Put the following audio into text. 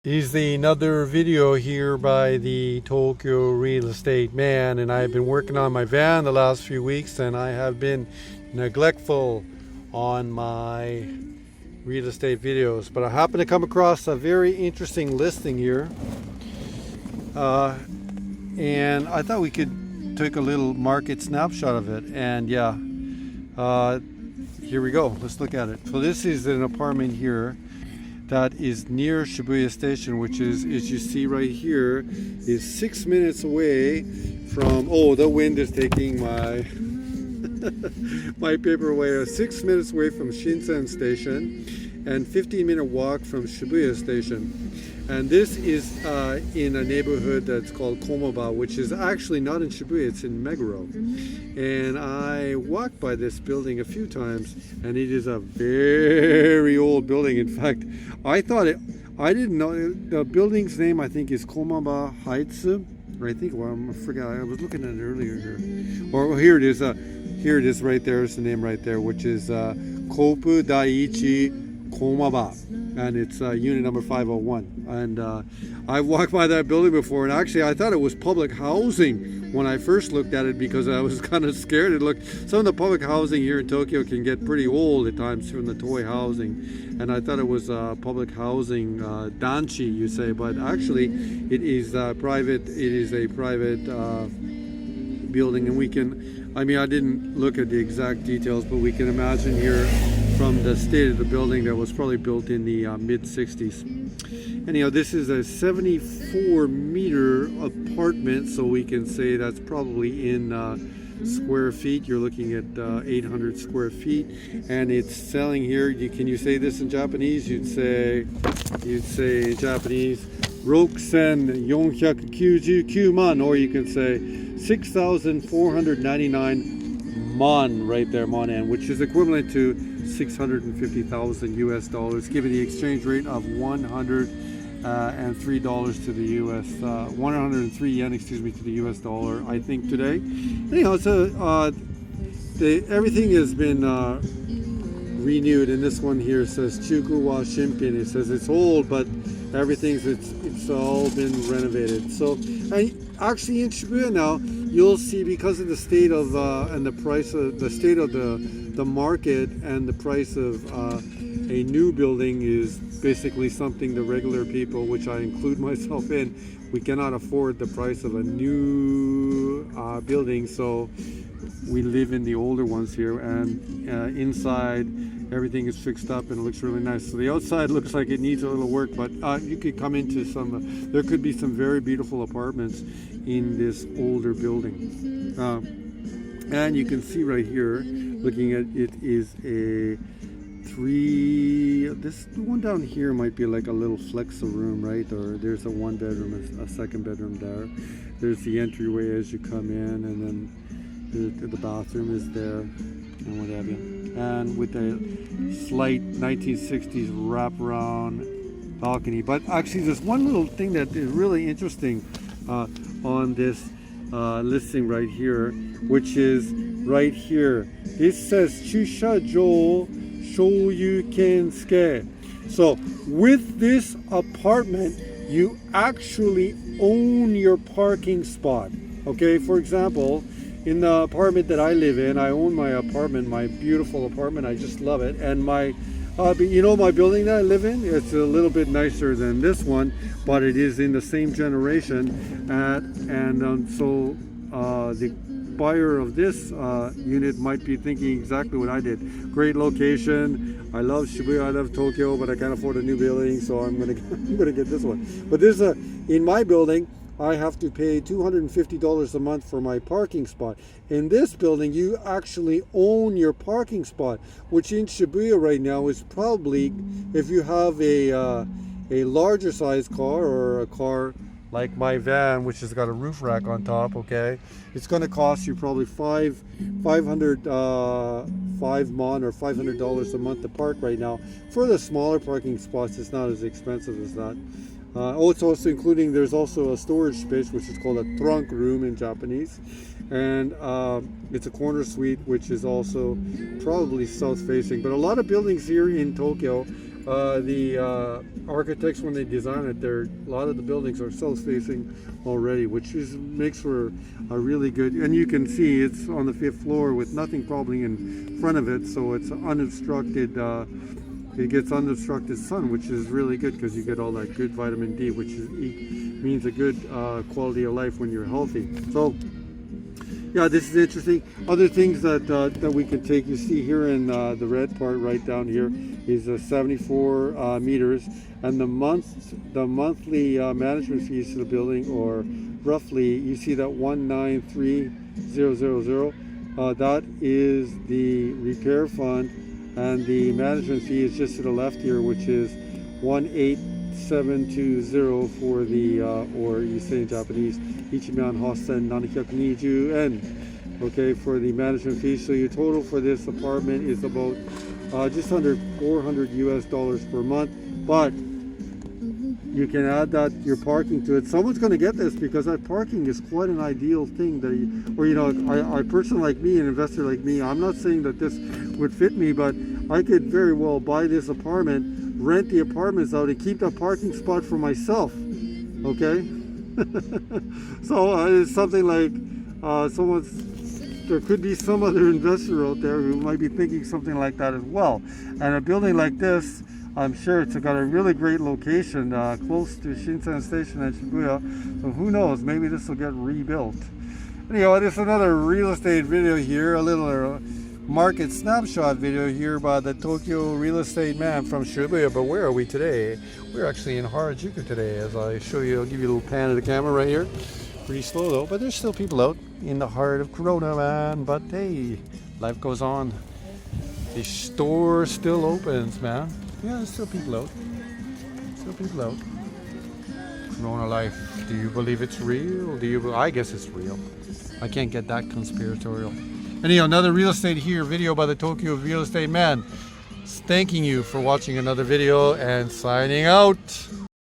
Is another video here by the Tokyo real estate man, and I've been working on my van the last few weeks, and I have been neglectful on my real estate videos, but I happened to come across a very interesting listing here, and I thought we could take a little market snapshot of it. And yeah, here we go. Let's look at it. So this is an apartment here that is near Shibuya Station, which is, as you see right here, is 6 minutes away from, oh, the wind is taking my my paper away. 6 minutes away from Shinsen Station and 15-minute walk from Shibuya Station. And this is in a neighborhood that's called Komaba, which is actually not in Shibuya, it's in Meguro. And I walked by this building a few times, and it is a very old building. In fact, I didn't know, the building's name I think is Komaba Heights. I think, well, I forgot, I was looking at it earlier here. Or here it is right there, it's the name right there, which is Kopu Daiichi Komaba. And it's unit number 501. And I've walked by that building before, and actually I thought it was public housing when I first looked at it, because I was kind of scared. Some of the public housing here in Tokyo can get pretty old at times from the toy housing, and I thought it was public housing, danchi you say, but actually it is private. It is a private building, and I didn't look at the exact details, but we can imagine here from the state of the building that was probably built in the mid-60s. Anyhow, this is a 74-meter apartment, so we can say that's probably in square feet. You're looking at 800 square feet, and it's selling here. Can you say this in Japanese? You'd say in Japanese, Rokusen 499 man, or you can say 6,499 mon right there, monen, which is equivalent to 650,000 US dollars, given the exchange rate of $103 to the US, 103 yen, excuse me, to the US dollar, I think today. Anyhow, so everything has been renewed, and this one here says Chuku wa Shimpin. It says it's old, but it's all been renovated. So, and actually in Shibuya now, you'll see, because of the state of and the price of the state of the market, and the price of a new building is basically something the regular people, which I include myself in, we cannot afford the price of a new building, so we live in the older ones here. And inside everything is fixed up and it looks really nice. So the outside looks like it needs a little work, but you could come into there could be some very beautiful apartments in this older building. And you can see right here, looking at it, is a this one down here might be like a little flex of room, right? Or there's a one bedroom, a second bedroom there. There's the entryway as you come in, and then the bathroom is there, and what have you. And with a slight 1960s wraparound balcony. But actually, there's one little thing that is really interesting on this listing right here, which is right here. It says Chushajo Shoyu Kensuke. So with this apartment, you actually own your parking spot. Okay, for example, in the apartment that I live in, I own my apartment, my beautiful apartment. I just love it. And my my building that I live in, it's a little bit nicer than this one, but it is in the same generation. So the buyer of this unit might be thinking exactly what I did. Great location. I love Shibuya, I love Tokyo, but I can't afford a new building, so I'm gonna get this one. But in my building, I have to pay $250 a month for my parking spot. In this building, you actually own your parking spot, which in Shibuya right now is probably, if you have a larger size car, or a car like my van, which has got a roof rack on top, okay, it's going to cost you probably five mon, or $500 a month to park right now. For the smaller parking spots, it's not as expensive as that. It's also including, there's also a storage space, which is called a trunk room in Japanese, and it's a corner suite, which is also probably south facing. But a lot of buildings here in Tokyo the architects, when they design it, a lot of the buildings are south-facing already, which makes for a really good. And you can see it's on the 5th floor with nothing probably in front of it, so it's unobstructed. It gets unobstructed sun, which is really good because you get all that good vitamin D, which means a good quality of life when you're healthy. So yeah, this is interesting. Other things that we can take, you see here in the red part right down here is 74 meters, and the monthly management fees to the building, or roughly, you see that 193,000. That is the repair fund, and the management fee is just to the left here, which is 18720 for the, or you say in Japanese, Ichiman Hossen Nanihyakuniju N. Okay, for the management fee. So your total for this apartment is about just under $400 US per month. But you can add that your parking to it. Someone's going to get this because that parking is quite an ideal thing. That or you know, a person like me, an investor like me, I'm not saying that this would fit me, but I could very well buy this apartment, rent the apartments out, and keep that parking spot for myself. Okay. So it's something like there could be some other investor out there who might be thinking something like that as well. And a building like this, I'm sure it's got a really great location, close to Shinsen Station and Shibuya. So who knows, maybe this will get rebuilt. Anyhow, this is another real estate video here, a little market snapshot video here by the Tokyo real estate man from Shibuya. But where are we today? We're actually in Harajuku today, as I show you. I'll give you a little pan of the camera right here. Pretty slow though, but there's still people out in the heart of Corona, man. But hey, life goes on. The store still opens, man. Yeah, there's still people out. Still people out. Corona life. Do you believe it's real? I guess it's real. I can't get that conspiratorial. Anyhow, another real estate here video by the Tokyo real estate man. Thanking you for watching another video and signing out.